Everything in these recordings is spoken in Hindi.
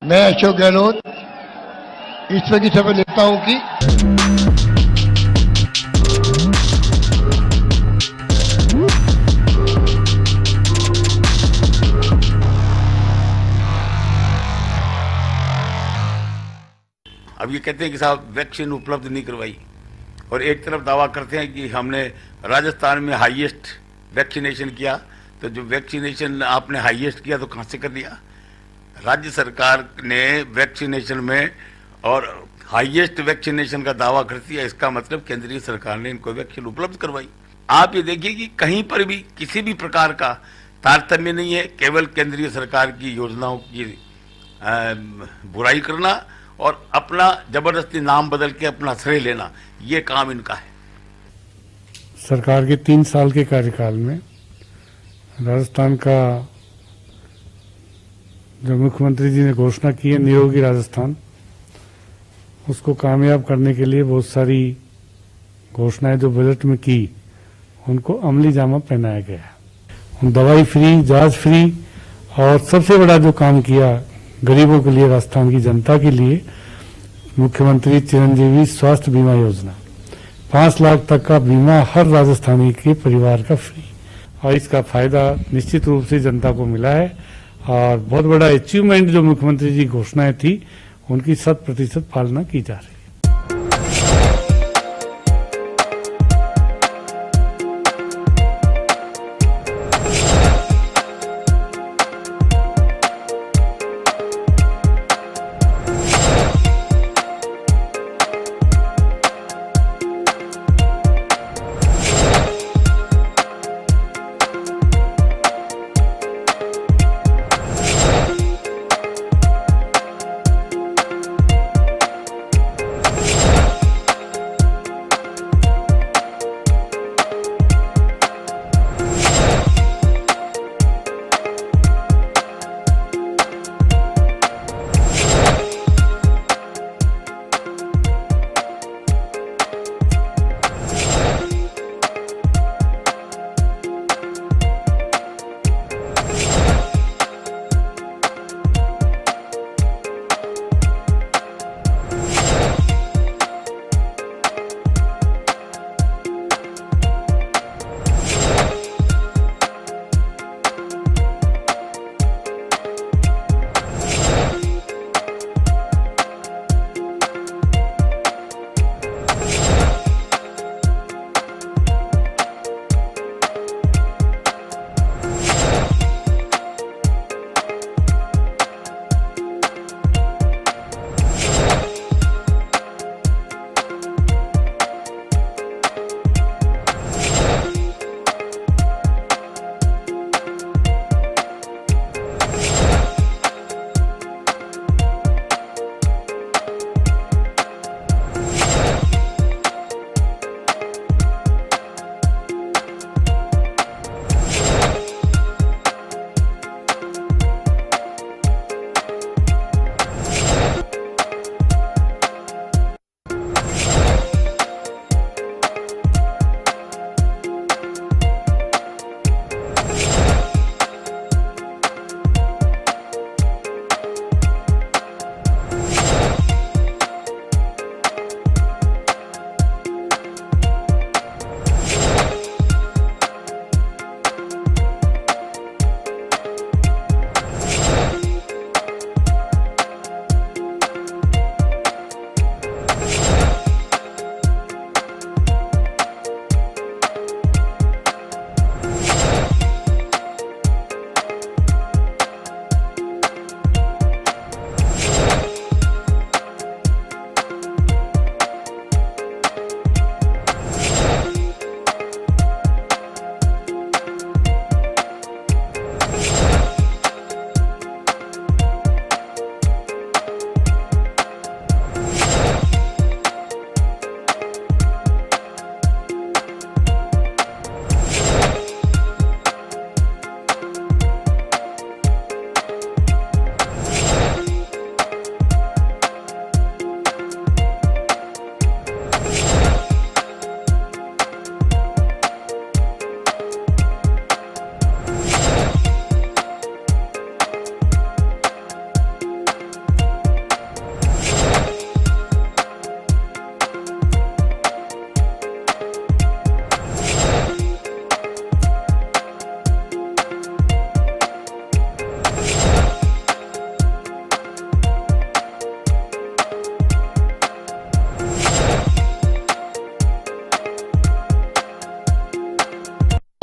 मैं अशोक गहलोत ईश्वर की शपथ लेता हूं कि अब ये कहते हैं कि साहब वैक्सीन उपलब्ध नहीं करवाई, और एक तरफ दावा करते हैं कि हमने राजस्थान में हाईएस्ट वैक्सीनेशन किया। तो जो वैक्सीनेशन आपने हाईएस्ट किया तो कहाँ से कर दिया? राज्य सरकार ने वैक्सीनेशन में और हाईएस्ट वैक्सीनेशन का दावा करती है, इसका मतलब केंद्रीय सरकार ने इनको वैक्सीन उपलब्ध करवाई। आप ये देखिए कि कहीं पर भी किसी भी प्रकार का तारतम्य नहीं है, केवल केंद्रीय सरकार की योजनाओं की बुराई करना और अपना जबरदस्ती नाम बदल के अपना श्रेय लेना, ये काम इनका है। सरकार के 3 साल के कार्यकाल में राजस्थान का जो मुख्यमंत्री जी ने घोषणा की है निरोगी राजस्थान, उसको कामयाब करने के लिए बहुत सारी घोषणाएं जो बजट में की उनको अमली जामा पहनाया गया है। दवाई फ्री, जांच फ्री, और सबसे बड़ा जो काम किया गरीबों के लिए, राजस्थान की जनता के लिए, मुख्यमंत्री चिरंजीवी स्वास्थ्य बीमा योजना, 5 लाख तक का बीमा हर राजस्थानी के परिवार का फ्री, और इसका फायदा निश्चित रूप से जनता को मिला है। और बहुत बड़ा अचीवमेंट जो मुख्यमंत्री जी घोषणाएं थी उनकी 100% पालना की जा रही है।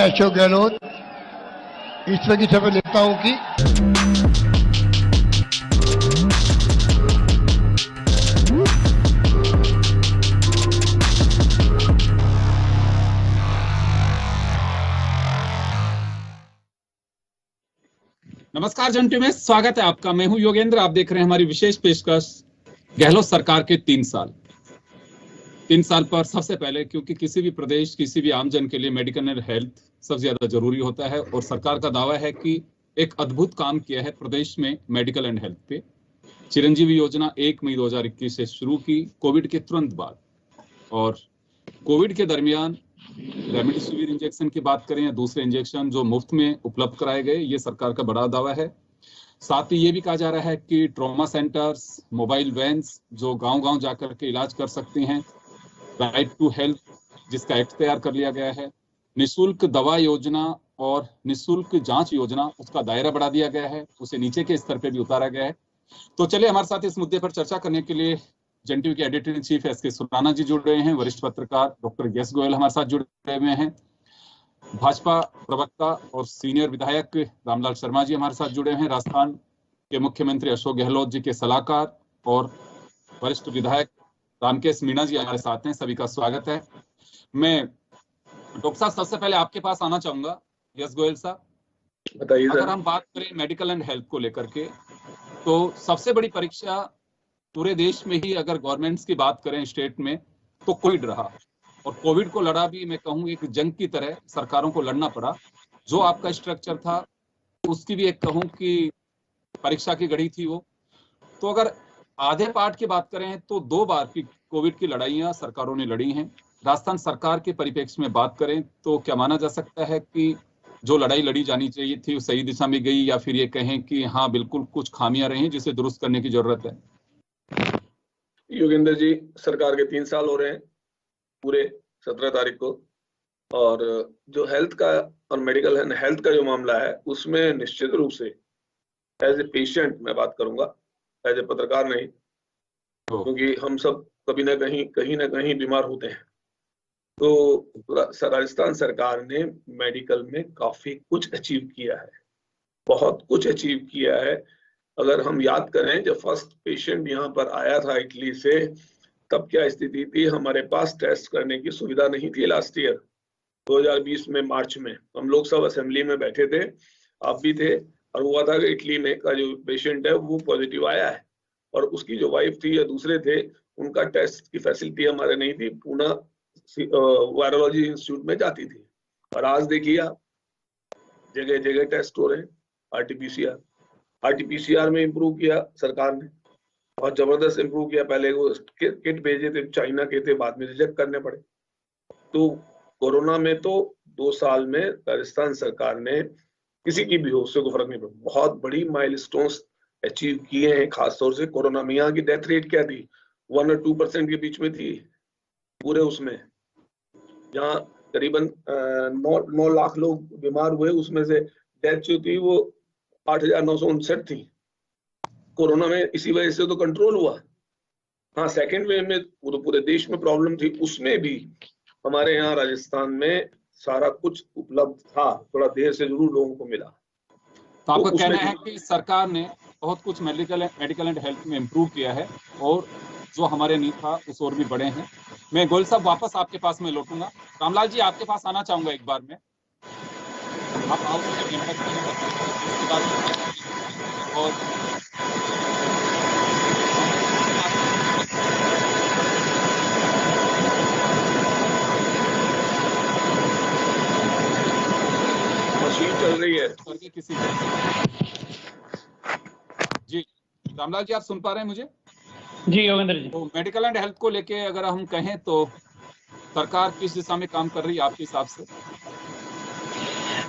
अशोक गहलोत ईश्वर की शपथ लेता हूं कि नमस्कार जंटू में स्वागत है आपका। मैं हूं योगेंद्र। आप देख रहे हैं हमारी विशेष पेशकश गहलोत सरकार के 3 साल। 3 साल पर सबसे पहले, क्योंकि किसी भी प्रदेश, किसी भी आमजन के लिए मेडिकल एंड हेल्थ सबसे ज्यादा जरूरी होता है और सरकार का दावा है कि एक अद्भुत काम किया है प्रदेश में मेडिकल एंड हेल्थ पे। चिरंजीवी योजना 1 मई 2021 से शुरू की कोविड के तुरंत बाद, और कोविड के दरमियान रेमडेसिविर इंजेक्शन की बात करें या दूसरे इंजेक्शन जो मुफ्त में उपलब्ध कराए गए, ये सरकार का बड़ा दावा है। साथ ही ये भी कहा जा रहा है कि ट्रॉमा सेंटर्स, मोबाइल वैन्स जो गांव-गांव जाकर के इलाज कर सकती हैं, राइट टू हेल्थ जिसका एक्ट तैयार कर लिया गया है, निःशुल्क दवा योजना और निःशुल्क जांच योजना उसका दायरा बढ़ा दिया गया है, उसे नीचे के स्तर पे भी उतारा गया है। तो चलिए हमारे साथ इस मुद्दे पर चर्चा करने के लिए जन टीवी के एडिटर इन चीफ एस के सुराना जी जुड़ रहे हैं, वरिष्ठ पत्रकार डॉक्टर यस गोयल हमारे साथ जुड़े हुए हैं, भाजपा प्रवक्ता और सीनियर विधायक रामलाल शर्मा जी हमारे साथ जुड़े हैं, राजस्थान के मुख्यमंत्री अशोक गहलोत जी के सलाहकार और वरिष्ठ विधायक रामकेश मीणा जी हमारे साथ हैं। सभी का स्वागत है। मैं डॉक्टर साहब सबसे पहले आपके पास आना चाहूंगा। यस गोयल साहब, बताइए अगर सर। हम बात करें मेडिकल एंड हेल्थ को लेकर के, तो सबसे बड़ी परीक्षा पूरे देश में ही अगर गवर्नमेंट्स की बात करें स्टेट में तो कोविड रहा, और कोविड को लड़ा भी मैं कहूँ एक जंग की तरह सरकारों को लड़ना पड़ा। जो आपका स्ट्रक्चर था उसकी भी एक कहूँ कि परीक्षा की घड़ी थी वो। तो अगर आधे पार्ट की बात करें तो 2 बार की कोविड की लड़ाइयां सरकारों ने लड़ी हैं। राजस्थान सरकार के परिप्रेक्ष्य में बात करें तो क्या माना जा सकता है कि जो लड़ाई लड़ी जानी चाहिए थी वो सही दिशा में गई, या फिर ये कहें कि हाँ बिल्कुल कुछ खामियां रही जिसे दुरुस्त करने की जरूरत है? योगेंद्र जी, सरकार के 3 साल हो रहे हैं पूरे 17 तारीख को, और जो हेल्थ का और मेडिकल एंड हेल्थ का जो मामला है उसमें निश्चित रूप से एज ए पेशेंट मैं बात करूंगा, एज ए पत्रकार नहीं, क्योंकि हम सब कभी ना कहीं बीमार होते हैं। तो राजस्थान सरकार ने मेडिकल में काफी कुछ अचीव किया है, बहुत कुछ अचीव किया है। अगर हम याद करें, जब फर्स्ट पेशेंट यहाँ पर आया था इटली से, तब क्या स्थिति थी? हमारे पास टेस्ट करने की सुविधा नहीं थी। लास्ट ईयर 2020 में मार्च में हम लोग सब असेंबली में बैठे थे, आप भी थे, और हुआ था कि इटली में का जो पेशेंट है वो पॉजिटिव आया है, और उसकी जो वाइफ थी या दूसरे थे, उनका टेस्ट की फैसिलिटी हमारे नहीं थी, पूना वायरोलॉजी इंस्टीट्यूट में जाती थी। और आज देखिए आप, जगह जगह टेस्ट हो रहे हैं। आरटीपीसीआर में इंप्रूव किया सरकार ने, बहुत जबरदस्त इंप्रूव किया। पहले वो किट भेजे थे, चाइना के थे, बाद में रिजेक्ट करने पड़े। तो कोरोना में तो 2 साल में राजस्थान सरकार ने किसी की भी हो, उससे कोई फर्क नहीं पड़ा, बहुत बड़ी माइलस्टोन्स अचीव किए हैं। खासतौर से कोरोना में यहाँ की डेथ रेट क्या थी? 1 और 2% के बीच में थी पूरे उसमें, जहाँ करीबन 9 लाख लोग बीमार हुए, उसमें से डेथ जो थी वो 8,959 थी कोरोना में। इसी वजह से तो कंट्रोल हुआ। हाँ, सेकेंड वेव में तो पूरे देश में प्रॉब्लम थी, उसमें भी हमारे यहाँ राजस्थान में सारा कुछ उपलब्ध था, थोड़ा देर से जरूर लोगों को मिला। तो आपका कहना है कि सरकार ने बहुत कुछ मेडिकल एंड हेल्थ में इम्प्रूव किया है, और जो हमारे नीड था उस और भी बढ़े हैं। मैं गोयल साहब वापस आपके पास में लौटूंगा। रामलाल जी, आपके पास आना चाहूंगा एक बार में। आप आओ और मशीन चल रही है करके किसी जी। रामलाल जी, आप सुन पा रहे हैं मुझे? जी योगेंद्र जी। तो मेडिकल एंड हेल्थ को लेके अगर हम कहें तो सरकार किस दिशा में काम कर रही है आपके हिसाब से?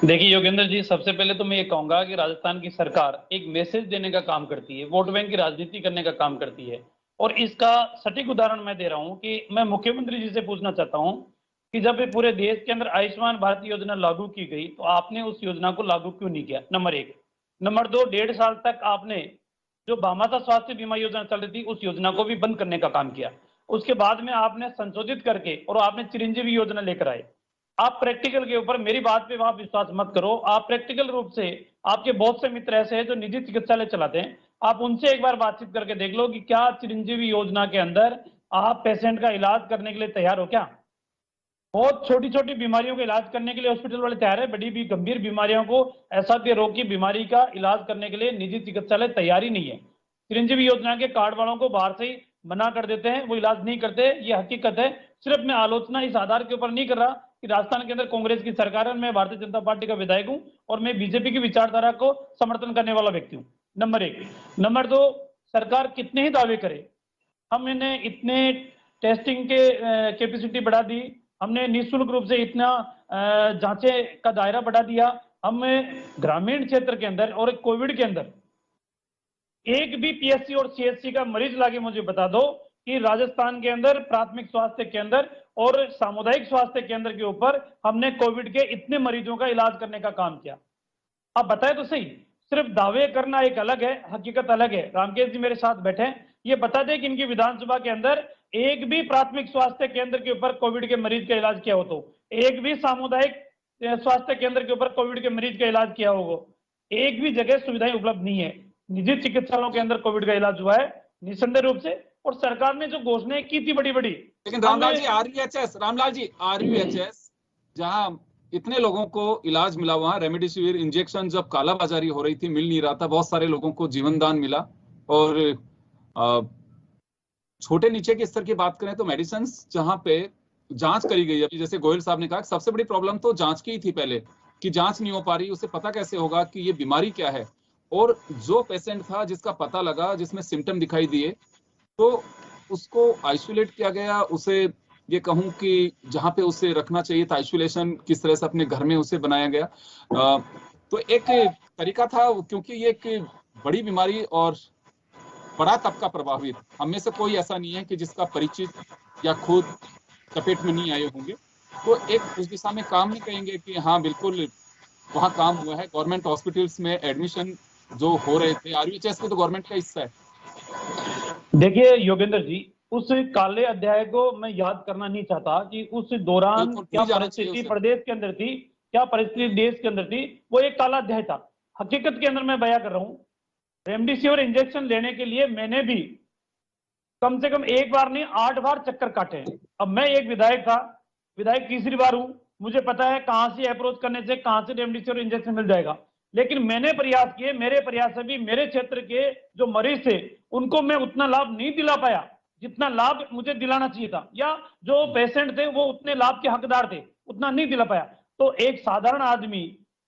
देखिए योगेंद्र जी, सबसे पहले तो मैं ये कहूंगा कि राजस्थान की सरकार एक मैसेज देने का काम करती है, वोट बैंक की राजनीति करने का काम करती है। और इसका सटीक उदाहरण मैं दे रहा हूं कि मैं मुख्यमंत्री जी से पूछना चाहता हूं कि जब ये पूरे देश के अंदर आयुष्मान भारत योजना लागू की गई तो आपने उस योजना को लागू क्यों नहीं किया? नंबर 1। नंबर 2, 1.5 साल तक आपने जो भामाशाह स्वास्थ्य बीमा योजना चल रही थी उस योजना को भी बंद करने का काम किया। उसके बाद में आपने संशोधित करके और आपने चिरंजीवी योजना लेकर आए। आप प्रैक्टिकल के ऊपर, मेरी बात पे आप विश्वास मत करो, आप प्रैक्टिकल रूप से, आपके बहुत से मित्र ऐसे हैं जो निजी चिकित्सालय चलाते हैं, आप उनसे एक बार बातचीत करके देख लो कि क्या चिरंजीवी योजना के अंदर आप पेशेंट का इलाज करने के लिए तैयार हो क्या? बहुत छोटी छोटी बीमारियों का इलाज करने के लिए हॉस्पिटल वाले तैयार है, बड़ी भी गंभीर बीमारियों को, ऐसा कि रोग की बीमारी का इलाज करने के लिए निजी चिकित्सालय तैयार ही नहीं है। चिरंजीवी योजना के कार्ड वालों को बाहर से ही मना कर देते हैं, वो इलाज नहीं करते, ये हकीकत है। सिर्फ मैं आलोचना इस आधार के ऊपर नहीं कर रहा कि राजस्थान के अंदर कांग्रेस की सरकार है, मैं भारतीय जनता पार्टी का विधायक हूं और मैं बीजेपी की विचारधारा को समर्थन करने वाला व्यक्ति हूं, नंबर 1। नंबर 2, सरकार कितने ही दावे करे, हमने इतने टेस्टिंग के कैपेसिटी बढ़ा दी, हमने निःशुल्क रूप से इतना जांचे का दायरा बढ़ा दिया, हमने ग्रामीण क्षेत्र के अंदर और कोविड के अंदर एक भी पीएससी और सीएचसी का मरीज लाके मुझे बता दो कि राजस्थान के अंदर प्राथमिक स्वास्थ्य केंद्र और सामुदायिक स्वास्थ्य केंद्र के ऊपर हमने कोविड के इतने मरीजों का इलाज करने का काम किया। आप बताए तो सही, सिर्फ दावे करना एक अलग है, हकीकत अलग है। रामकेश जी मेरे साथ बैठे, ये बता दें कि इनकी विधानसभा के अंदर एक भी प्राथमिक स्वास्थ्य केंद्र के ऊपर कोविड के मरीज का इलाज किया हो, तो एक भी सामुदायिक स्वास्थ्य केंद्र के ऊपर कोविड के मरीज का इलाज किया होगा, एक भी जगह सुविधाएं उपलब्ध नहीं है। निजी चिकित्सालयों के अंदर कोविड का इलाज हुआ है निसंदेह रूप से, और सरकार ने जो घोषणाएं की थी बड़ी बड़ी, लेकिन रामलाल जी आरयूएचएस जहां इतने लोगों को इलाज मिला, वहां रेमडेसिविर इंजेक्शन जब कालाबाजारी हो रही थी, मिल नहीं रहा था, बहुत सारे लोगों को जीवन दान मिला। और छोटे नीचे के स्तर की बात करें तो मेडिसिन जहां पे जांच करी गई, अभी जैसे गोयल साहब ने कहा, सबसे बड़ी प्रॉब्लम तो जांच की ही थी पहले, कि जांच नहीं हो पा रही, उसे पता कैसे होगा कि ये बीमारी क्या है। और जो पेशेंट था जिसका पता लगा, जिसमें सिम्टम दिखाई दिए, तो उसको आइसोलेट किया गया। उसे ये कहूं कि जहां पे उसे रखना चाहिए था आइसोलेशन, किस तरह से अपने घर में उसे बनाया गया। तो एक तरीका था, क्योंकि ये एक बड़ी बीमारी और बड़ा तबका प्रभावित, हम में से कोई ऐसा नहीं है कि जिसका परिचित या खुद चपेट में नहीं आए होंगे, तो एक उस दिशा में काम नहीं कहेंगे कि हाँ बिल्कुल वहाँ काम हुआ है। गवर्नमेंट हॉस्पिटल्स में एडमिशन जो हो रहे थे, आरयूएचएस में तो गवर्नमेंट का हिस्सा है। देखिए योगेंद्र जी, उस काले अध्याय को मैं याद करना नहीं चाहता कि उस दौरान क्या परिस्थिति प्रदेश के अंदर थी, क्या परिस्थिति देश के अंदर थी, वो एक काला अध्याय था। हकीकत के अंदर मैं बयां कर रहा हूं, रेमडेसिविर इंजेक्शन लेने के लिए मैंने भी कम से कम 1 बार नहीं 8 बार चक्कर काटे हैं। अब मैं एक विधायक था, विधायक तीसरी बार हूं, मुझे पता है कहां से अप्रोच करने से कहां से रेमडेसिविर इंजेक्शन मिल जाएगा। लेकिन मैंने प्रयास किए, मेरे प्रयास से भी मेरे क्षेत्र के जो मरीज थे उनको मैं उतना लाभ नहीं दिला पाया जितना लाभ मुझे दिलाना चाहिए था, या जो पेशेंट थे वो उतने लाभ के हकदार थे, उतना नहीं दिला पाया। तो एक साधारण आदमी,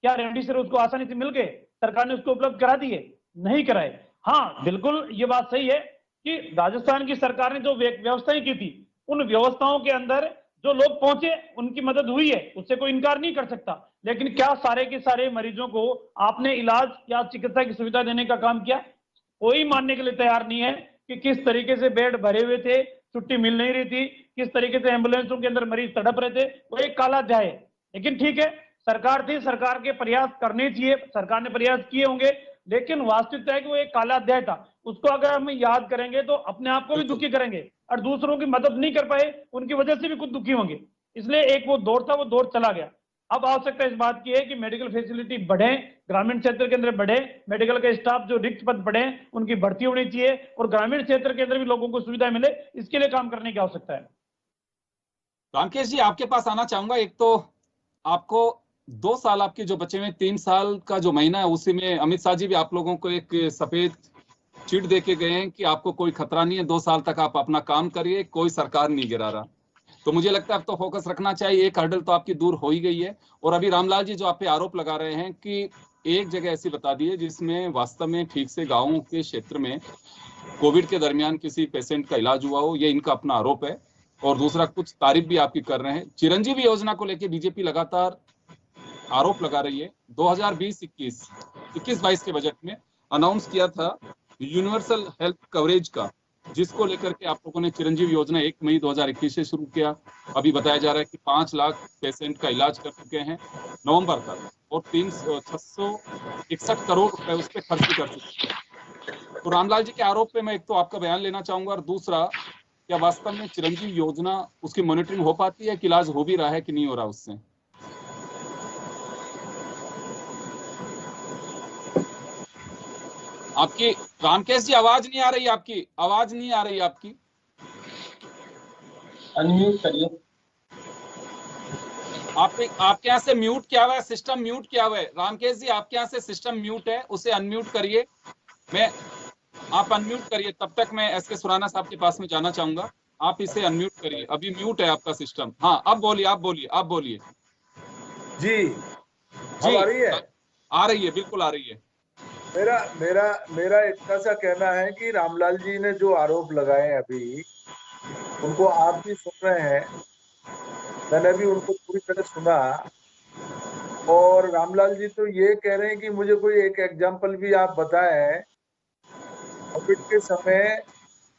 क्या रेमडेसिविर उसको आसानी से मिल गए? सरकार ने उसको उपलब्ध करा दिए? नहीं कराए। हाँ बिल्कुल ये बात सही है कि राजस्थान की सरकार ने जो व्यवस्थाएं की थी, उन व्यवस्थाओं के अंदर जो लोग पहुंचे उनकी मदद हुई है, उससे कोई इनकार नहीं कर सकता। लेकिन क्या सारे के सारे मरीजों को आपने इलाज या चिकित्सा की सुविधा देने का काम किया? कोई मानने के लिए तैयार नहीं है कि किस तरीके से बेड भरे हुए थे, छुट्टी मिल नहीं रही थी, किस तरीके से एम्बुलेंसों के अंदर मरीज तड़प रहे थे, वो एक काला अध्याय है। लेकिन ठीक है, सरकार थी, सरकार के प्रयास करने चाहिए, सरकार ने प्रयास किए होंगे, लेकिन वास्तविकता है कि वो एक काला अध्याय था। उसको अगर हम याद करेंगे तो अपने आप को भी दुखी करेंगे, और दूसरों की मदद नहीं कर पाए उनकी वजह से भी खुद दुखी होंगे। इसलिए एक वो दौर था, वो दौर चला गया। अब आवश्यकता इस बात की है कि मेडिकल फैसिलिटी बढ़े, ग्रामीण क्षेत्र के अंदर बढ़े, मेडिकल का स्टाफ जो रिक्त पद बढ़े उनकी भर्ती होनी चाहिए, और ग्रामीण क्षेत्र के अंदर भी लोगों को सुविधा मिले, इसके लिए काम करने की आवश्यकता है। रामकेश जी आपके पास आना चाहूंगा। एक तो आपको 2 साल आपके जो बचे हुए 3 साल का जो महीना है, उसी में अमित शाह जी भी आप लोगों को एक सफेद चिट दे के गए हैं कि आपको कोई खतरा नहीं है, 2 साल तक आप अपना काम करिए, कोई सरकार नहीं गिरा रहा। तो मुझे लगता है अब तो फोकस रखना चाहिए, एक हर्डल तो आपकी दूर हो ही गई है। और अभी रामलाल जी जो आप पे आरोप लगा रहे हैं कि एक जगह ऐसी बता दी है जिसमें वास्तव में ठीक से गाँवों के क्षेत्र में कोविड के दरमियान किसी पेशेंट का इलाज हुआ हो, ये इनका अपना आरोप है। और दूसरा, कुछ तारीफ भी आपकी कर रहे हैं। चिरंजीवी योजना को लेकर बीजेपी लगातार आरोप लगा रही है। 2020-21 के बजट में अनाउंस किया था यूनिवर्सल हेल्थ कवरेज का, जिसको लेकर के आप लोगों ने चिरंजीवी योजना 1 मई 2021 से शुरू किया। अभी बताया जा रहा है कि 5 लाख पेशेंट का इलाज कर चुके हैं नवंबर तक, और 661 करोड़ रुपए उस पर खर्च कर चुके हैं। तो रामलाल जी के आरोप पे मैं एक तो आपका बयान लेना चाहूंगा, और दूसरा, क्या वास्तव में चिरंजीवी योजना उसकी मॉनिटरिंग हो पाती है कि इलाज हो भी रहा है कि नहीं हो रहा उससे? आपकी रामकेश जी आवाज नहीं आ रही, आपकी आवाज नहीं आ रही आपकी। अनम्यूट करिए। आपके यहाँ से म्यूट किया हुआ है, सिस्टम म्यूट किया हुआ है। रामकेश जी आपके यहाँ से सिस्टम म्यूट है, उसे अनम्यूट करिए। आप अनम्यूट करिए, तब तक मैं एस.के. सुराना साहब के पास में जाना चाहूंगा। आप इसे अनम्यूट करिए, अभी म्यूट है आपका सिस्टम। हाँ, अब बोलिए, आप बोलिए। जी, जी, अब आ रही है? आ रही है, बिल्कुल आ रही है। मेरा मेरा मेरा इतना सा कहना है कि रामलाल जी ने जो आरोप लगाए अभी, उनको आप भी सुन रहे हैं, मैंने भी उनको पूरी तरह सुना। और रामलाल जी तो ये कह रहे हैं कि मुझे कोई एक एग्जाम्पल भी आप बताएं। कोविड के समय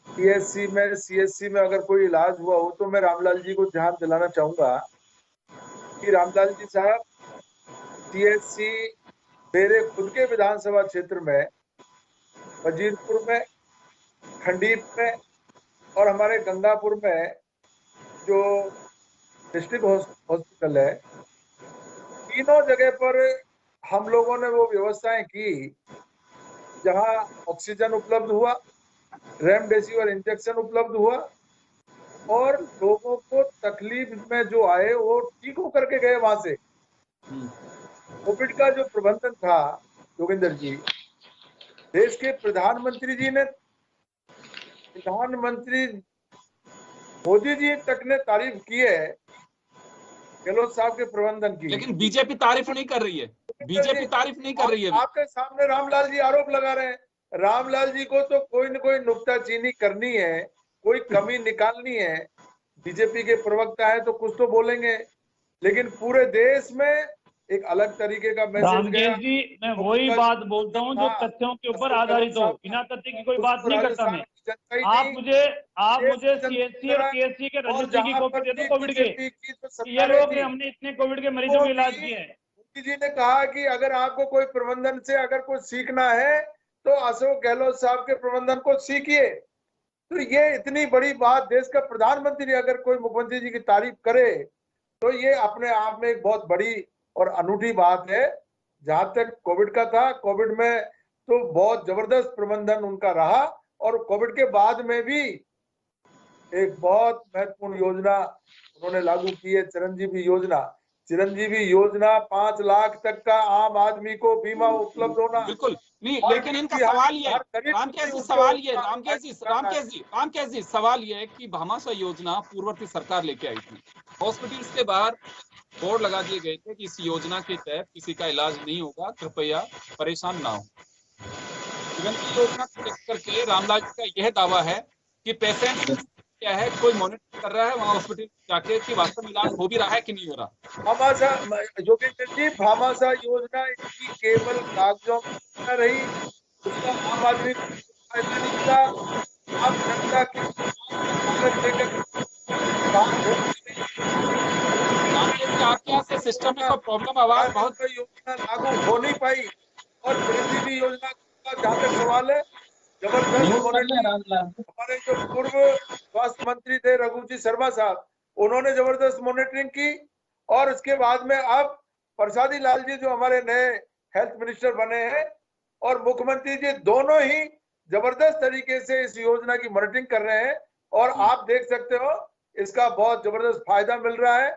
पीएससी में, सीएससी में अगर कोई इलाज हुआ हो तो मैं रामलाल जी को ध्यान दिलाना चाहूंगा कि रामलाल जी साहब, सीएससी मेरे खुद के विधानसभा क्षेत्र में, वजीरपुर में, खंडीप में और हमारे गंगापुर में जो डिस्ट्रिक्ट हॉस्पिटल है, तीनों जगह पर हम लोगों ने वो व्यवस्थाएं की जहां ऑक्सीजन उपलब्ध हुआ, रेमडेसिविर इंजेक्शन उपलब्ध हुआ और लोगों को तकलीफ में जो आए वो ठीक होकर के गए वहां से। कोविड का जो प्रबंधन था योगेंद्र जी, देश के प्रधानमंत्री जी ने, प्रधानमंत्री मोदी जी तक ने तारीफ की है गहलोत साहब के प्रबंधन की। लेकिन बीजेपी तारीफ नहीं कर रही है, बीजेपी तारीफ नहीं कर रही है। आपके सामने रामलाल जी आरोप लगा रहे हैं। रामलाल जी को तो कोई न कोई नुक्ताचीनी करनी है, कोई कमी निकालनी है। बीजेपी के प्रवक्ता है तो कुछ तो बोलेंगे, लेकिन पूरे देश में एक अलग तरीके का मैसेज गया। रामकेश जी, मैं वही बात बोलता हूँ जो तथ्यों के ऊपर आधारित हो, बिना तथ्य की कोई बात नहीं करता मैं। आप मुझे सीएससी और पीएससी के रजिस्ट्री की कॉपी दे दो कोविड के, ये लोग हमने इतने कोविड के मरीजों का इलाज किए हैं। मोदी जी ने कहा कि अगर आपको कोई प्रबंधन से अगर कुछ सीखना है तो अशोक गहलोत साहब के प्रबंधन को सीखिए। तो ये इतनी बड़ी बात, देश का प्रधानमंत्री अगर कोई मुख्यमंत्री जी की तारीफ करे तो ये अपने आप में एक बहुत बड़ी और अनूठी बात है। जहां तक कोविड का था, कोविड में तो बहुत जबरदस्त प्रबंधन उनका रहा और कोविड के बाद में भी एक बहुत महत्वपूर्ण योजना उन्होंने लागू की है, चिरंजीवी योजना। चिरंजीवी योजना 5 लाख तक का आम आदमी को बीमा उपलब्ध होना। बिल्कुल नहीं, लेकिन इनका सवाल ये है, रामकेश जी सवाल ये है कि भामाशाह योजना पूर्ववर्ती सरकार लेके आई थी। हॉस्पिटल्स के बाहर बोर्ड लगा दिए गए थे कि इस योजना के तहत किसी का इलाज नहीं होगा, कृपया परेशान ना हो। योजना को लेकर के रामलाल जी का यह दावा है कि पेशेंट क्या है, कोई मॉनिटर कर रहा है वहाँ हॉस्पिटल जाके कि वास्तव में इलाज हो भी रहा है कि नहीं हो रहा। भामाशाह योगेंद्र जी, भामाशाह योजना इनकी केवल कागजों में रही, उसका आम आदमी फायदा नहीं मिला। आम जनता की आपके यहाँ से सिस्टम में कोई प्रॉब्लम, आवाज बहुत, योजना लागू हो नहीं पाई। और चिरंजीवी योजना का जहाँ तक सवाल है, जबरदस्त हमारे जो पूर्व स्वास्थ्य मंत्री थे रघु जी शर्मा साहब, उन्होंने जबरदस्त मॉनिटरिंग की। और उसके बाद में अब प्रसादी लाल जी जो हमारे नए हेल्थ मिनिस्टर बने हैं और मुख्यमंत्री जी, दोनों ही जबरदस्त तरीके से इस योजना की मॉनिटरिंग कर रहे हैं। और आप देख सकते हो इसका बहुत जबरदस्त फायदा मिल रहा है,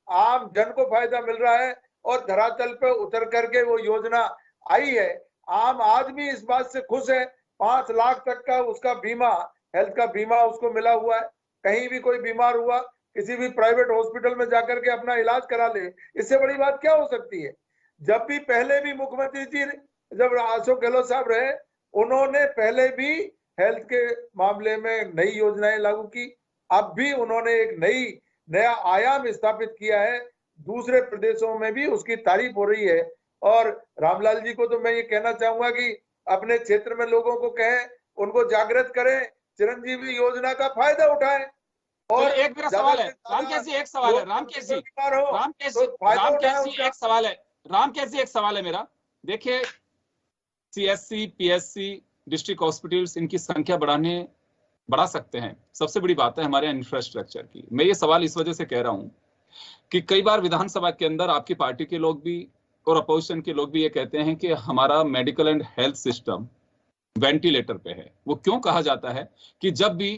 आम जन को फायदा मिल रहा है। और धरातल पे उतर करके वो योजना आई है, आम आदमी इस बात से खुश है। 5 लाख तक का उसका बीमा, हेल्थ का बीमा उसको मिला हुआ है। कहीं भी कोई बीमार हुआ, किसी भी प्राइवेट हॉस्पिटल में जाकर के अपना इलाज करा ले, इससे बड़ी बात क्या हो सकती है। जब भी पहले भी मुख्यमंत्री जी जब अशोक गहलोत साहब रहे, उन्होंने पहले भी हेल्थ के मामले में नई योजनाएं लागू की। अब भी उन्होंने एक नया आयाम स्थापित किया है, दूसरे प्रदेशों में भी उसकी तारीफ हो रही है। और रामलाल जी को तो मैं ये कहना चाहूंगा कि अपने क्षेत्र में लोगों को कहें, उनको जागृत करें, चिरंजीवी योजना का फायदा उठाएं। और तो एक मेरा सवाल है रामकेश जी, एक सवाल है रामकेश जी एक सवाल है मेरा। देखिए, सीएससी, पीएससी, डिस्ट्रिक्ट हॉस्पिटल्स, इनकी संख्या बढ़ा सकते हैं। सबसे बड़ी बात है हमारे इंफ्रास्ट्रक्चर की। मैं ये सवाल इस वजह से कह रहा हूं कि कई बार विधानसभा के अंदर आपकी पार्टी के लोग भी और अपोजिशन के लोग भी ये कहते हैं कि हमारा medical and health system ventilator पे है। वो क्यों कहा जाता है कि जब भी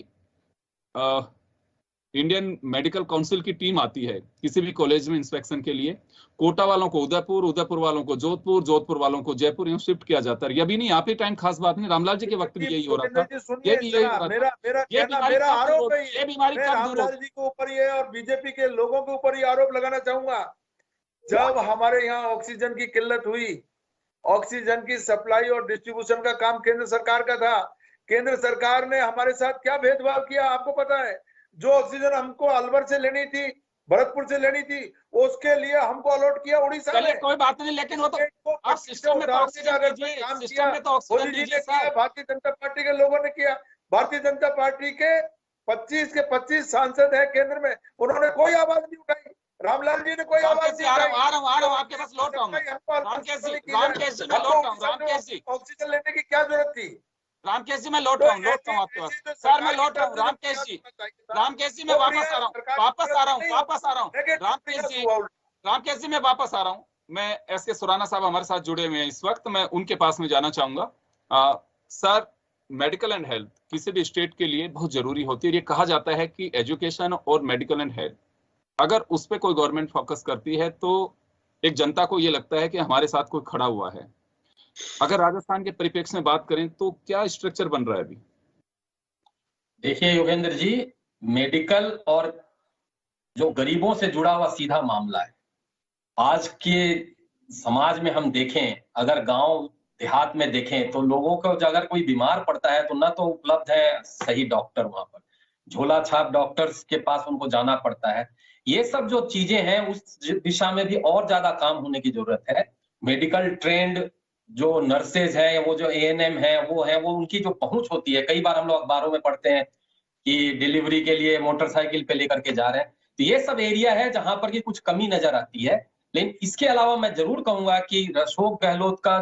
इंडियन मेडिकल काउंसिल की टीम आती है किसी भी कॉलेज में इंस्पेक्शन के लिए, कोटा वालों को उदयपुर, उदयपुर वालों को जोधपुर, जोधपुर वालों को जयपुर यूं शिफ्ट किया जाता है। ये भी नहीं यहाँ पे टाइम खास बात नहीं, रामलाल जी के वक्त भी यही हो रहा था, ये भी यही हो रहा था। मेरा आरोप है, ये बीमारी मैं कब दूर रामलाल जी के ऊपर ये और बीजेपी के लोगों के ऊपर ये आरोप लगाना चाहूंगा, जब हमारे यहाँ ऑक्सीजन की किल्लत हुई, ऑक्सीजन की सप्लाई और डिस्ट्रीब्यूशन का काम केंद्र सरकार का था, केंद्र सरकार ने हमारे साथ क्या भेदभाव किया आपको पता है? जो ऑक्सीजन हमको अलवर से लेनी थी, भरतपुर से लेनी थी, उसके लिए हमको अलॉट किया उड़ीसा में। कोई बात नहीं, लेकिन वो तो आप सिस्टम में तो ऑक्सीजन दीजिए, सिस्टम में तो ऑक्सीजन दीजिए सर। भारतीय जनता पार्टी के लोगों ने किया, भारतीय जनता पार्टी के 25 के 25 सांसद है केंद्र में, उन्होंने कोई आवाज नहीं उठाई, रामलाल जी ने कोई आवाज नहीं उठाई। आ रहा हूं आपके पास लौट रहा हूं। ऑक्सीजन लेने की क्या जरूरत थी? रामकेश जी मैं लौट रहा हूँ आपके पास सर, मैं लौट रहा हूँ। रामकेश जी मैं वापस आ रहा हूँ, रामकेश जी मैं वापस आ रहा हूँ। मैं एस.के. सुराना साहब हमारे साथ जुड़े हुए हैं इस वक्त, मैं उनके पास में जाना चाहूंगा। सर, मेडिकल एंड हेल्थ किसी भी स्टेट के लिए बहुत जरूरी होती है। ये कहा जाता है कि एजुकेशन और मेडिकल एंड हेल्थ अगर उस पर कोई गवर्नमेंट फोकस करती है तो एक जनता को ये लगता है कि हमारे साथ कोई खड़ा हुआ है। अगर राजस्थान के परिप्रेक्ष्य में बात करें तो क्या स्ट्रक्चर बन रहा है अभी? देखिए योगेंद्र जी, मेडिकल और जो गरीबों से जुड़ा हुआ सीधा मामला है। आज के समाज में हम देखें, अगर गांव देहात में देखें तो लोगों को अगर कोई बीमार पड़ता है तो ना तो उपलब्ध है सही डॉक्टर, वहां पर झोला छाप डॉक्टर्स के पास उनको जाना पड़ता है। ये सब जो चीजें हैं उस दिशा में भी और ज्यादा काम होने की जरूरत है। मेडिकल ट्रेंड जो नर्सेज हैं, वो जो ANM है, वो उनकी जो पहुंच होती है, कई बार हम लोग अखबारों में पढ़ते हैं कि डिलीवरी के लिए मोटरसाइकिल पे लेकर के जा रहे हैं, तो ये सब एरिया है जहां पर की कुछ कमी नजर आती है। लेकिन इसके अलावा मैं जरूर कहूंगा कि अशोक गहलोत का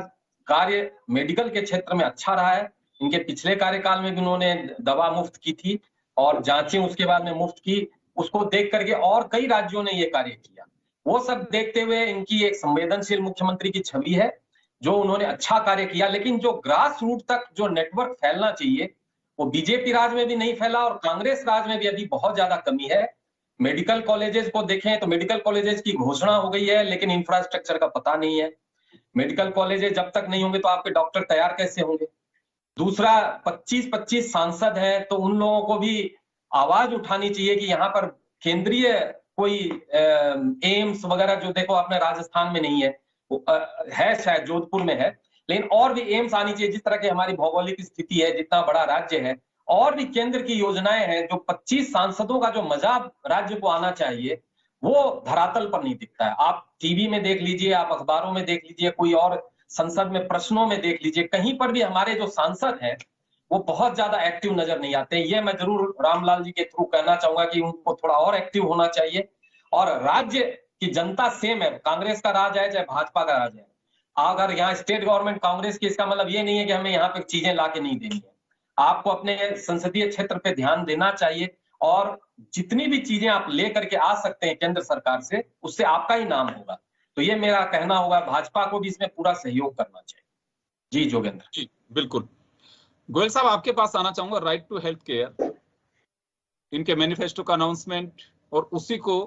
कार्य मेडिकल के क्षेत्र में अच्छा रहा है। इनके पिछले कार्यकाल में भी उन्होंने दवा मुफ्त की थी और जांचें उसके बाद में मुफ्त की, उसको देख करके और कई राज्यों ने ये कार्य किया। वो सब देखते हुए इनकी एक संवेदनशील मुख्यमंत्री की छवि है, जो उन्होंने अच्छा कार्य किया। लेकिन जो ग्रास रूट तक जो नेटवर्क फैलना चाहिए वो बीजेपी राज में भी नहीं फैला और कांग्रेस राज में भी अभी बहुत ज्यादा कमी है। मेडिकल कॉलेजेस को देखें तो मेडिकल कॉलेजेस की घोषणा हो गई है लेकिन इंफ्रास्ट्रक्चर का पता नहीं है। मेडिकल कॉलेजेस जब तक नहीं होंगे तो आपके डॉक्टर तैयार कैसे होंगे? दूसरा, 25-25 सांसद हैं तो उन लोगों को भी आवाज उठानी चाहिए कि यहाँ पर केंद्रीय कोई एम्स वगैरह, जो देखो आपने राजस्थान में नहीं है शायद जोधपुर में है, लेकिन और भी एम्स आनी चाहिए। जिस तरह की हमारी भौगोलिक स्थिति है, जितना बड़ा राज्य है, और भी केंद्र की योजनाएं हैं। जो 25 सांसदों का जो मजा राज्य को आना चाहिए वो धरातल पर नहीं दिखता है। आप टीवी में देख लीजिए, आप अखबारों में देख लीजिए, कोई और संसद में प्रश्नों में देख लीजिए, कहीं पर भी हमारे जो सांसद हैं वो बहुत ज्यादा एक्टिव नजर नहीं आते। ये मैं जरूर रामलाल जी के थ्रू कहना चाहूंगा कि उनको थोड़ा और एक्टिव होना चाहिए। और राज्य की जनता सेम है, कांग्रेस का राज है चाहे भाजपा का राज है। अगर यहाँ स्टेट गवर्नमेंट कांग्रेस की, इसका मतलब ये नहीं है कि हमें यहाँ पे चीजें ला के नहीं देनी है। आपको अपने संसदीय क्षेत्र पे ध्यान देना चाहिए और जितनी भी चीजें आप ले करके आ सकते हैं केंद्र सरकार से, उससे आपका ही नाम होगा। तो ये मेरा कहना होगा, भाजपा को भी इसमें पूरा सहयोग करना चाहिए। जी जोगेंद्र जी बिल्कुल। गोयल साहब आपके पास आना चाहूंगा। राइट टू हेल्थ केयर, इनके मैनिफेस्टो का अनाउंसमेंट और उसी को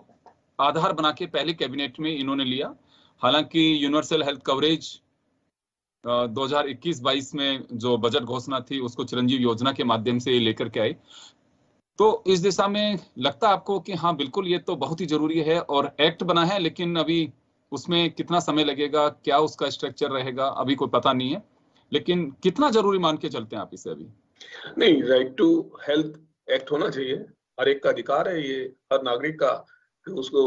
आधार बना के पहले कैबिनेट में इन्होंने लिया। हालांकि यूनिवर्सल हेल्थ कवरेज 2021-22 में जो बजट घोषणा थी उसको चिरंजीव योजना के माध्यम से लेकर के आए। तो इस दिशा में लगता है आपको कि हाँ बिल्कुल ये तो बहुत ही जरूरी है और एक्ट बना है, लेकिन अभी उसमें कितना समय लगेगा, क्या उसका स्ट्रक्चर रहेगा, अभी कोई पता नहीं है, लेकिन कितना जरूरी मान के चलते हैं आप इसे? अभी नहीं, राइट टू हेल्थ एक्ट होना चाहिए, हर एक का अधिकार है ये, हर नागरिक का, कि उसको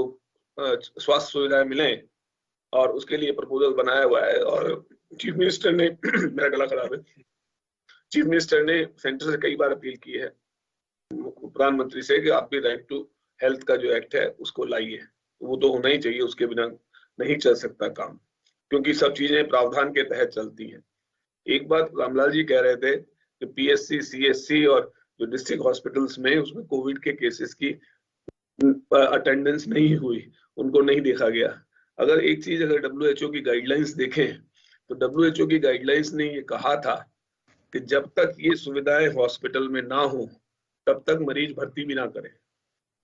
स्वास्थ्य सुविधाएं मिले, और उसके लिए प्रपोजल बनाया हुआ है। और चीफ मिनिस्टर ने मेरा गला खराब है, चीफ मिनिस्टर ने सेंटर से कई बार अपील की है प्रधानमंत्री से कि आप भी राइट टू हेल्थ का जो एक्ट है उसको लाइए। वो तो होना ही चाहिए, उसके बिना नहीं चल सकता काम, क्योंकि सब चीजें प्रावधान के तहत चलती हैं। एक बात रामलाल जी कह रहे थे कि PSC, CSC और जो डिस्ट्रिक्ट हॉस्पिटल्स में उसमें कोविड के केसेस की अटेंडेंस नहीं हुई, उनको नहीं देखा गया। अगर एक चीज, अगर WHO की गाइडलाइंस देखें तो WHO की गाइडलाइंस ने ये कहा था कि जब तक ये सुविधाएं हॉस्पिटल में ना हो तब तक मरीज भर्ती भी ना करें।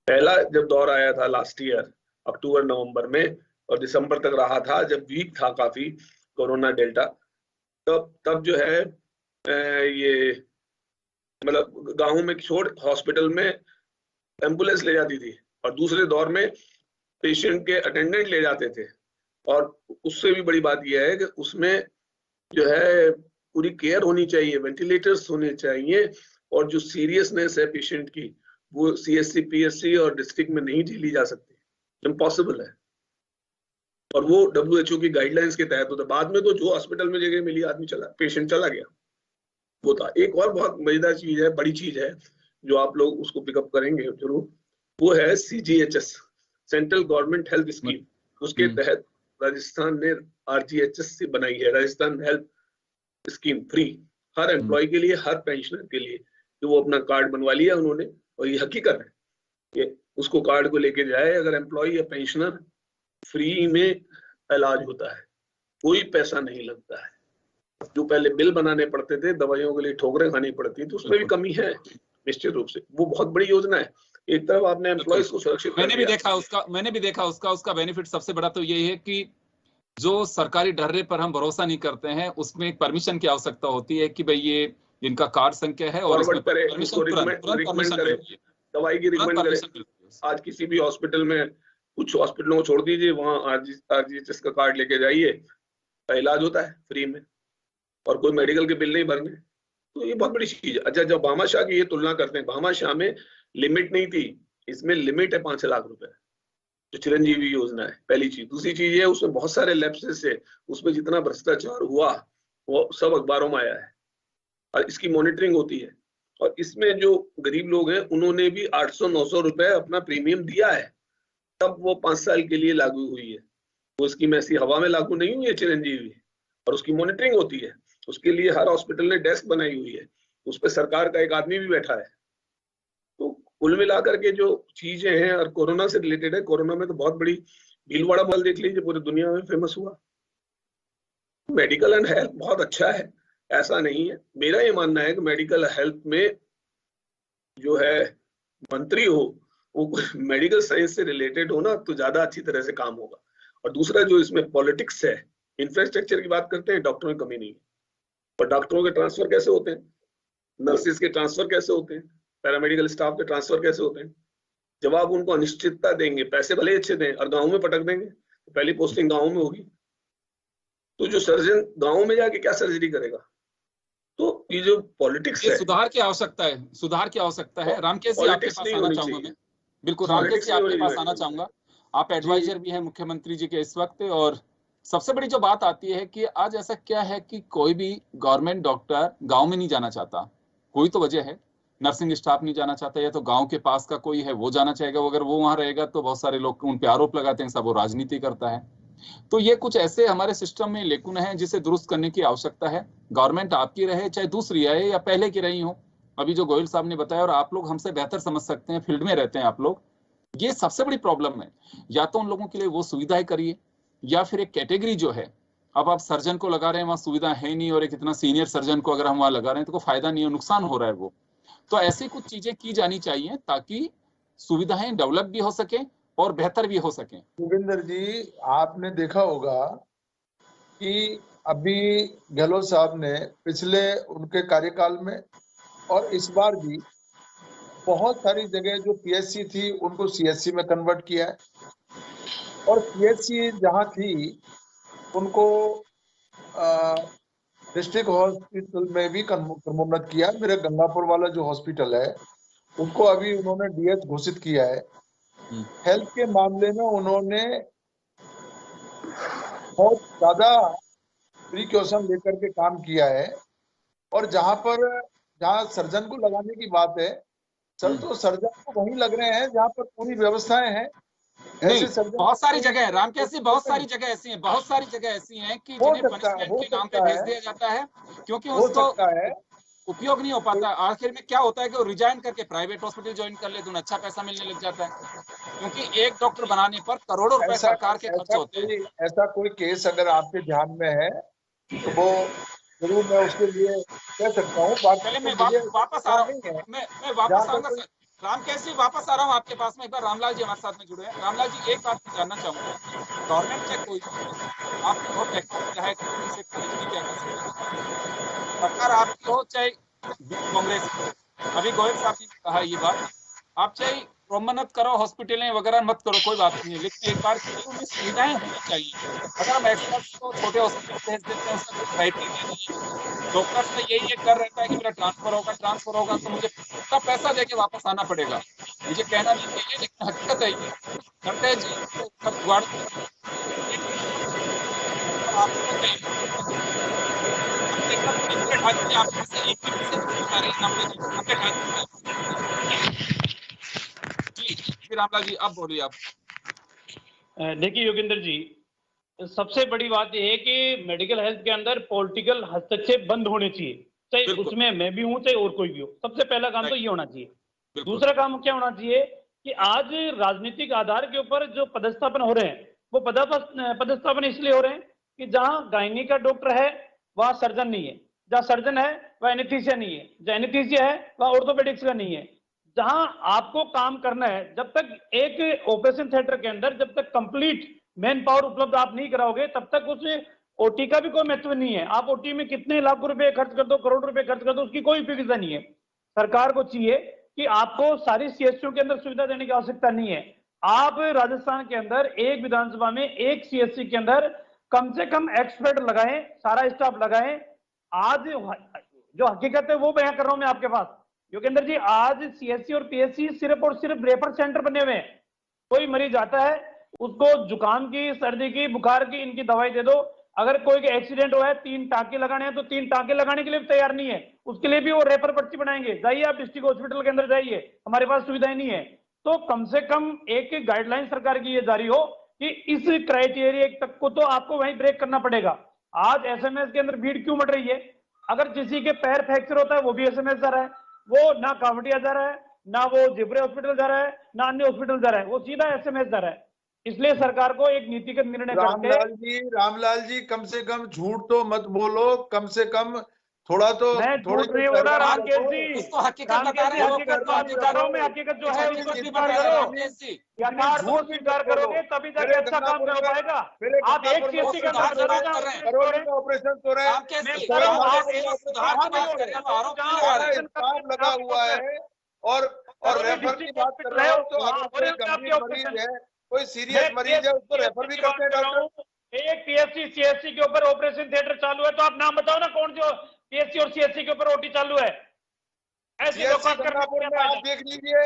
पहला जब दौर आया था लास्ट ईयर अक्टूबर नवंबर में और दिसंबर तक रहा था, जब वीक था काफी कोरोना डेल्टा, तब जो है ये मतलब गांवों में छोड़ हॉस्पिटल में एम्बुलेंस ले जाती थी और दूसरे दौर में पेशेंट के अटेंडेंट ले जाते थे। और उससे भी बड़ी बात यह है कि उसमें जो है पूरी केयर होनी चाहिए, वेंटिलेटर्स होने चाहिए और जो सीरियसनेस है पेशेंट की वो सीएससी, पीएससी और डिस्ट्रिक्ट में नहीं झेली जा सकती, इम्पॉसिबल है। और वो WHO की गाइडलाइंस के तहत होता। बाद में तो जो हॉस्पिटल में जगह मिली आदमी चला, पेशेंट चला गया, वो था। एक और बहुत मजेदार चीज है, बड़ी चीज है, जो आप लोग उसको पिकअप करेंगे जरूर, वो है CGHS, central government health scheme. उसके तहत राजस्थान ने RGHS से बनाई है, राजस्थान हेल्थ स्कीम, फ्री हर एम्प्लॉय के लिए, हर पेंशनर के लिए, जो वो अपना कार्ड बनवा लिया उन्होंने। और ये हकीकत है कि उसको कार्ड को लेके जाए अगर एम्प्लॉय या पेंशनर, फ्री में इलाज होता है, कोई पैसा नहीं लगता है। जो पहले बिल बनाने पड़ते थे, दवाइयों के लिए ठोकरें खानी पड़ती थी, तो उसमें भी कमी है निश्चित रूप से। वो बहुत बड़ी योजना है। एक तरफ आपने एम्प्लॉयज को सुरक्षित, मैंने भी देखा उसका बेनिफिट सबसे बड़ा तो यही है कि जो सरकारी ढर्रे पर हम भरोसा नहीं करते हैं, उसमें एक परमिशन की आवश्यकता होती है कि भाई ये इनका कार्ड संख्या है और इसमें परमिशन रिकमेंड करे, दवाई की रिकमेंड करे। आज किसी भी हॉस्पिटल में, कुछ हॉस्पिटलों को छोड़ दीजिए, वहाँ RGHS का कार्ड लेके जाइए, इलाज होता है फ्री में और कोई मेडिकल के बिल नहीं भरने। तो ये बहुत बड़ी चीज है। अच्छा, जब भामाशाह की ये तुलना करते हैं, भामाशाह में लिमिट नहीं थी, इसमें लिमिट है 5 लाख रुपए, जो चिरंजीवी योजना है, पहली चीज। दूसरी चीज है उसमें बहुत सारे लैप्सेस है, उसमें जितना भ्रष्टाचार हुआ वो सब अखबारों में आया है और इसकी मॉनिटरिंग होती है। और इसमें जो गरीब लोग हैं उन्होंने भी 800-900 रुपए अपना प्रीमियम दिया है, तब वो 5 साल के लिए लागू हुई है। वो स्कीम ऐसी हवा में लागू नहीं हुई है चिरंजीवी, और उसकी मॉनिटरिंग होती है। उसके लिए हर हॉस्पिटल ने डेस्क बनाई हुई है, उस पर सरकार का एक आदमी भी बैठा है। तो कुल मिलाकर के जो चीजें हैं, और कोरोना से रिलेटेड है, कोरोना में तो बहुत बड़ी भीलवाड़ा मॉल देख लीजिए, पूरी दुनिया में फेमस हुआ। मेडिकल एंड हेल्थ बहुत अच्छा है, ऐसा नहीं है। मेरा ये मानना है कि मेडिकल हेल्थ में जो है मंत्री हो वो मेडिकल साइंस से रिलेटेड हो ना, तो ज्यादा अच्छी तरह से काम होगा। और दूसरा जो इसमें पॉलिटिक्स है, इंफ्रास्ट्रक्चर की बात करते हैं, डॉक्टरों की कमी नहीं है। और डॉक्टरों के ट्रांसफर कैसे होते हैं, नर्सेज के ट्रांसफर कैसे होते हैं, पैरामेडिकल स्टाफ के ट्रांसफर कैसे होते हैं? जब आप उनको अनिश्चितता देंगे, पैसे भले अच्छे दें और गाँव में पटक देंगे, तो पहली पोस्टिंग गाँव में होगी, तो जो सर्जन गाँव में जाके क्या सर्जरी करेगा? तो ये जो पॉलिटिक्स है, सुधार की आवश्यकता है, सुधार की आवश्यकता है। रामकेश जी आपके पास आना चाहूंगा मैं, बिल्कुल रामकेश जी आपके पास आना चाहूंगा। आप एडवाइजर भी हैं मुख्यमंत्री जी के इस वक्त, और सबसे बड़ी जो बात आती है कि आज ऐसा क्या है कि कोई भी गवर्नमेंट डॉक्टर गांव में नहीं जाना चाहता। कोई तो वजह है, नर्सिंग स्टाफ नहीं जाना चाहता, या तो गांव के पास का कोई है वो जाना चाहेगा। अगर वो वहां रहेगा तो बहुत सारे लोग उन पे आरोप लगाते हैं, सब वो राजनीति करता है। तो ये कुछ ऐसे हमारे सिस्टम में लेकुन है जिसे दुरुस्त करने की आवश्यकता है। गवर्नमेंट आपकी रहे चाहे दूसरी आए या पहले की रही हो, अभी जो गोयल साहब ने बताया, और आप लोग हमसे बेहतर समझ सकते हैं, फील्ड में रहते हैं आप लोग, ये सबसे बड़ी प्रॉब्लम है। या तो उन लोगों के लिए वो सुविधाएं करिए, या फिर एक कैटेगरी जो है, अब आप सर्जन को लगा रहे हैं वहां सुविधा है नहीं, और एक इतना सीनियर सर्जन को अगर हम वहां लगा रहे हैं तो कोई फायदा नहीं है, नुकसान हो रहा है वो। तो ऐसी कुछ चीजें की जानी चाहिए ताकि सुविधाएं डेवलप भी हो सके और बेहतर भी हो सके। योगेंद्र जी, आपने देखा होगा कि अभी गहलोत साहब ने पिछले उनके कार्यकाल में और इस बार भी बहुत सारी जगह जो PSC थी उनको CSC में कन्वर्ट किया है, और PSC जहां थी उनको डिस्ट्रिक्ट हॉस्पिटल में भी क्रमोन्नत किया। मेरे गंगापुर वाला जो हॉस्पिटल है उसको अभी उन्होंने DH घोषित किया है। हेल्थ के मामले में उन्होंने बहुत ज्यादा प्रिकॉशन लेकर के काम किया है, और जहां सर्जन को लगाने की बात है, तो सर्जन को वहीं लग रहे हैं जहां पर पूरी व्यवस्थाएं हैं। ऐसे सर्जन बहुत सारी जगह है रामकेश जी, बहुत सारी जगह ऐसी हैं, बहुत सारी जगह ऐसी हैं कि जिन्हें पनिशमेंट के नाम पे भेज दिया जाता है, क्योंकि उसको उपयोग नहीं हो पाता। आखिर में क्या होता है कि वो रिजाइन करके प्राइवेट हॉस्पिटल ज्वाइन कर लेते हैं, अच्छा पैसा मिलने लग जाता है, क्योंकि एक डॉक्टर बनाने पर करोड़ों रुपए सरकार के खर्च होते हैं। ऐसा कोई केस अगर आपके ध्यान में है तो वो जरूर मैं उसके लिए कह सकता हूँ। पहले मैं वापस आ रहा हूँ, नहीं है। मैं वापस आऊंगा सर। रामकेश जी वापस आ रहा हूँ आपके पास में। एक बार रामलाल जी हमारे साथ में जुड़े हैं। रामलाल जी, एक बात जानना चाहूंगा, गवर्नमेंट चाहे कोई आप बहुत टेक्निकल है, किसी से कुछ नहीं कह सकते, सरकार आपकी हो चाहे कांग्रेस की। अभी गोयल साहब ने कहा ये बात, आप चाहे प्रोमनत करो, हॉस्पिटलें वगैरह मत करो, कोई बात नहीं है, लेकिन एक बार उनमें सुविधाएं होनी चाहिए। अगर हम एक्सपर्ट्स को छोटे हॉस्पिटल भेज देते हैं, उसका कोई क्राइटेरिया नहीं है, डॉक्टर्स का यही एक डर रहता है कि मेरा ट्रांसफर होगा तो मुझे पूरा पैसा देके वापस आना पड़ेगा। मुझे कहना नहीं चाहिए, लेकिन हकीकत है ये। करते जी सब जुगाड़ आपको रामलाल जी आप बोलिए आप। देखिए योगेंद्र जी, सबसे बड़ी बात यह है कि मेडिकल हेल्थ के अंदर पॉलिटिकल हस्तक्षेप बंद होने चाहिए, चाहे उसमें मैं भी हूं चाहे और कोई भी हो। सबसे पहला काम तो ये होना चाहिए। दूसरा काम क्या होना चाहिए कि आज राजनीतिक आधार के ऊपर जो पदस्थापन हो रहे हैं, वो पदस्थापन इसलिए हो रहे हैं कि जहां गायनी का डॉक्टर है वहां सर्जन नहीं है, जहां सर्जन है वह एनेस्थीसिया नहीं है, जहां एनेस्थीसिया है वहां ऑर्थोपेडिक्स का नहीं है। जहां आपको काम करना है, जब तक एक ऑपरेशन थिएटर के अंदर जब तक कंप्लीट मैन पावर उपलब्ध आप नहीं कराओगे, तब तक उस ओटी का भी कोई महत्व नहीं है। आप ओटी में कितने लाख रुपए खर्च कर दो, करोड़ रुपए खर्च कर दो, उसकी कोई उपयोगिता नहीं है। सरकार को चाहिए कि आपको सारी सीएससी के अंदर सुविधा देने की आवश्यकता नहीं है। आप राजस्थान के अंदर एक विधानसभा में एक सीएससी के अंदर कम से कम एक्सपर्ट लगाएं, सारा स्टाफ लगाएं। आज जो हकीकत है वो बयां कर रहा हूं मैं आपके पास योगेंद्र जी। आज सीएससी और पीएससी सिर्फ और सिर्फ रेफर सेंटर बने हुए हैं। कोई मरीज आता है, उसको जुकाम की, सर्दी की, बुखार की इनकी दवाई दे दो। अगर कोई एक्सीडेंट हुआ है, 3 टांके लगाने हैं तो 3 टांके लगाने के लिए भी तैयार नहीं है, उसके लिए भी वो रेफर पर्ची बनाएंगे। जाइए आप डिस्ट्रिक्ट हॉस्पिटल के अंदर जाइए, हमारे पास सुविधाएं नहीं है। तो कम से कम एक गाइडलाइन सरकार की ये जारी हो कि इस क्राइटेरिया तक को तो आपको वहीं ब्रेक करना पड़ेगा। आज एसएमएस के अंदर भीड़ क्यों बढ़ रही है? अगर किसी के पैर फ्रैक्चर होता है वो भी एसएमएस जा रहा है, वो ना कावटिया जा रहा है, ना वो जिब्रे हॉस्पिटल जा रहा है, ना अन्य हॉस्पिटल जा रहा है, वो सीधा एसएमएस जा रहा है। इसलिए सरकार को एक नीतिगत निर्णय करके रामलाल जी कम से कम झूठ तो मत बोलो, कम से कम थोड़ा तो झूठ नहीं बोल रहा रामकेश जी, उसको हकीकत बता रहे हो, मैं हकीकत जो है उसको स्वीकार करो। यथार्थ को स्वीकार करोगे तभी जाके अच्छा काम कर पाएगा। आप एक सीएससी का ऑपरेशन हो रहे लगा हुआ है और रेफर की बात कर रहे हो, तो अगर कोई गंभीर मरीज है, कोई सीरियस मरीज है, उसको रेफर भी करते हैं डॉक्टर। एक पीएससी सीएससी के ऊपर ऑपरेशन थिएटर चालू है, तो आप नाम बताओ ना कौन जो पीएससी और सीएससी के ऊपर ओटी चालू है। ऐसे गंगापुर में आप देख लीजिए,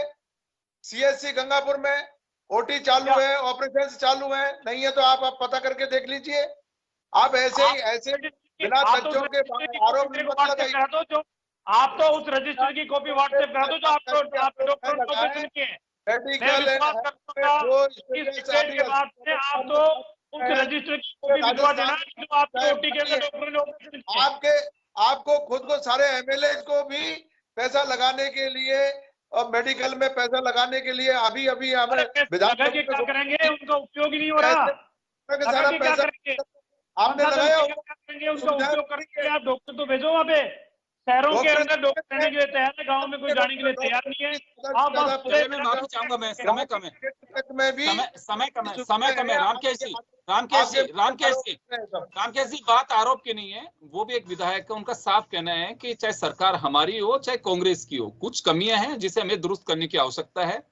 सीएससी गंगापुर में ओटी चालू है, ऑपरेशन चालू है, नहीं है तो आप पता करके देख लीजिए। आप ऐसे बिना तथ्यों के आरोप मत लगाइए। आप तो उस रजिस्टर की कॉपी व्हाट्सएप करा दो जो आप डॉक्टर ऑपरेशन किए हैं। आप तो उस रजिस्टर की कॉपी भिजवा देना जो आपके ओटी के अंदर डॉक्टर ने ऑपरेशन किया। आपको खुद को सारे एमएलए को भी पैसा लगाने के लिए और मेडिकल में पैसा लगाने के लिए अभी हमें विधानसभा के क्या करेंगे, उनका उपयोग ही नहीं हो रहा। सारा पैसा आपने लगाया, उनका उपयोग करके आप डॉक्टर तो भेजो वहां पे। शहरों के अंदर डॉक्टर रहने के लिए तैयार है, गाँव में कोई जाने के लिए तैयार नहीं है। आप माफी चाहूंगा मैं, समय कम है। रामकेश जी बात आरोप की नहीं है, वो भी एक विधायक है, उनका साफ कहना है कि चाहे सरकार हमारी हो चाहे कांग्रेस की हो, कुछ कमियां हैं जिसे हमें दुरुस्त करने की आवश्यकता है।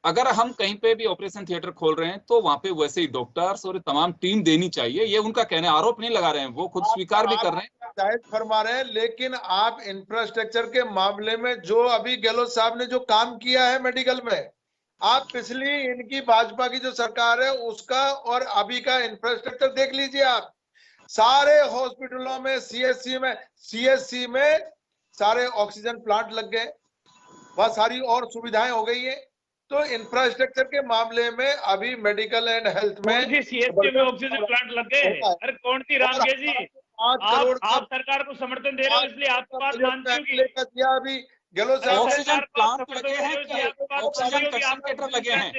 अगर हम कहीं पे भी ऑपरेशन थिएटर खोल रहे हैं तो वहां पे वैसे ही डॉक्टर्स और तमाम टीम देनी चाहिए, ये उनका कहना है, आरोप नहीं लगा रहे हैं, वो खुद स्वीकार भी कर रहे हैं, जायज फरमा रहे हैं। लेकिन आप इंफ्रास्ट्रक्चर के मामले में जो अभी गहलोत साहब ने जो काम किया है मेडिकल में, आप पिछली इनकी भाजपा की जो सरकार है उसका और अभी का इंफ्रास्ट्रक्चर देख लीजिए। आप सारे हॉस्पिटलों में, सीएससी में सारे ऑक्सीजन प्लांट लग गए, वहां सारी और सुविधाएं हो गई है। तो इंफ्रास्ट्रक्चर के मामले में अभी मेडिकल एंड हेल्थ में सीएससी में ऑक्सीजन प्लांट लग गए। अरे कौन सी रामकेश जी, 5 करोड़ आप सरकार को समर्थन दे रहे हो, इसलिए आपको बात मानती होगी। अभी गहलोत साहब ऑक्सीजन प्लांट लगे हैं, ऑक्सीजन कंसंट्रेटर लगे हैं।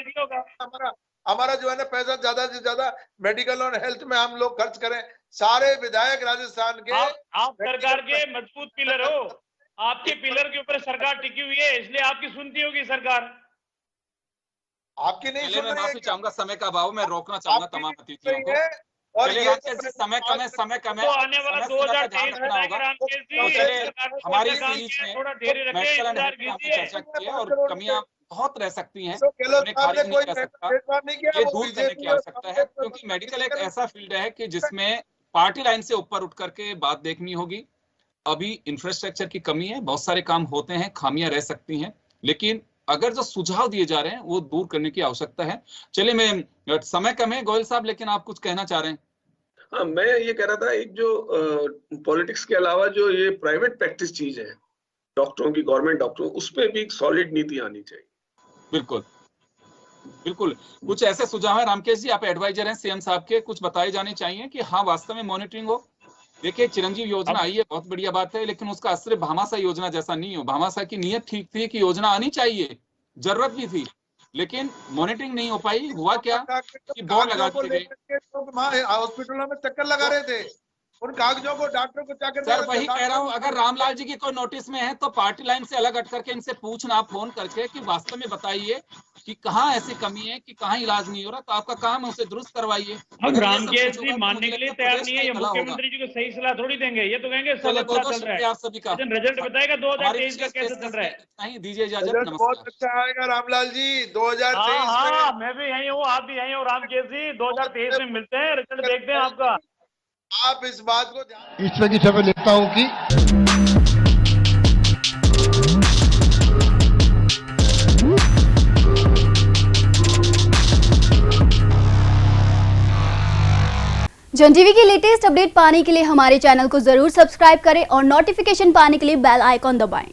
हमारा जो है ना पैसा ज्यादा से ज्यादा मेडिकल और हेल्थ में हम लोग खर्च करें, सारे विधायक राजस्थान के आप सरकार के मजबूत पिलर हो, आपके पिलर के ऊपर सरकार टिकी हुई है, इसलिए आपकी सुनती होगी सरकार। आपकी नहीं सुन मैं रही माफी है। चाहूंगा, समय का अभाव में रोकना चाहूंगा आपकी तमाम नहीं अतिथियों सुन को। रही है। और चलिए ये रामकेश जी, समय कम है, समय कम है, तो आने वाला समय सीमा का ध्यान 2023 रखना होगा। रामकेश जी, तो चलिए, सरकार को हमारी अपना काम सीरीज किया, में थोड़ा धैर्य रखें, मेडिकल एंड इंतजार हेल्थ पे हमने कीजिए। चर्चा की है और कमियां बहुत रह सकती हैं, अशोक गहलोत उन्हें साहब खारिज ने नहीं कोई कर सकता, भेदभाव नहीं किया, ये वो दूर करने की बीजेपी और आवश्यकता है, कांग्रेस क्योंकि मेडिकल एक ऐसा फील्ड है कि जिसमें पार्टी लाइन से ऊपर उठ करके बात देखनी होगी। अभी इंफ्रास्ट्रक्चर की कमी है, बहुत सारे काम होते हैं, खामियां रह सकती हैं, लेकिन अगर जो सुझाव दिए जा रहे हैं वो दूर करने की आवश्यकता है। चलिए, मैं समय कम है गोयल साहब, लेकिन आप कुछ कहना चाह रहे हैं। हाँ, मैं ये कह रहा था, एक जो पॉलिटिक्स के अलावा जो ये प्राइवेट प्रैक्टिस चीज है डॉक्टरों की, गवर्नमेंट डॉक्टरों, उस पर भी एक सॉलिड नीति आनी चाहिए। बिल्कुल बिल्कुल, कुछ ऐसे सुझाव है रामकेश जी, आप एडवाइजर हैं सीएम साहब के, कुछ बताए जाने चाहिए कि हाँ वास्तव में मॉनिटरिंग हो। देखिए, चिरंजीव योजना आई है, बहुत बढ़िया बात है, लेकिन उसका असर भामाशाह योजना जैसा नहीं हो। भामाशाह की नीयत ठीक थी कि योजना आनी चाहिए, जरूरत भी थी, लेकिन मॉनिटरिंग नहीं हो पाई। हुआ क्या कि बोर्ड लगा दिए गए। हॉस्पिटलों में चक्कर लगा रहे थे, उन कागजों को डॉक्टर को जाकर सर वही कह रहा हूँ, अगर रामलाल जी की कोई नोटिस में है तो पार्टी लाइन से अलग हट करके इनसे पूछना फोन करके कि वास्तव में बताइए कि कहाँ ऐसी कमी है कि कहाँ इलाज नहीं हो रहा, तो आपका काम है उसे दुरुस्त करवाइए। हम रामकेश जी मानने के लिए तैयार नहीं है, ये मुख्यमंत्री जी को सही सलाह थोड़ी देंगे, ये तो कहेंगे सब अच्छा चल रहा है। आप सभी का लेकिन रिजल्ट बताएगा 2023 का कैसे चल रहा है। नहीं दीजिए इजाजत, रिजल्ट बहुत नमस्कार। अच्छा आएगा रामलाल जी 2023 हाँ, में। मैं भी यही हूँ, आप भी यही हो रामकेश जी, 2023 में मिलते हैं, रिजल्ट देखते हैं आपका। आप इस बात को ध्यान ईश्वर की समय लिखता हूँ कि जन टीवी की लेटेस्ट अपडेट पाने के लिए हमारे चैनल को जरूर सब्सक्राइब करें और नोटिफिकेशन पाने के लिए बेल आइकॉन दबाएं।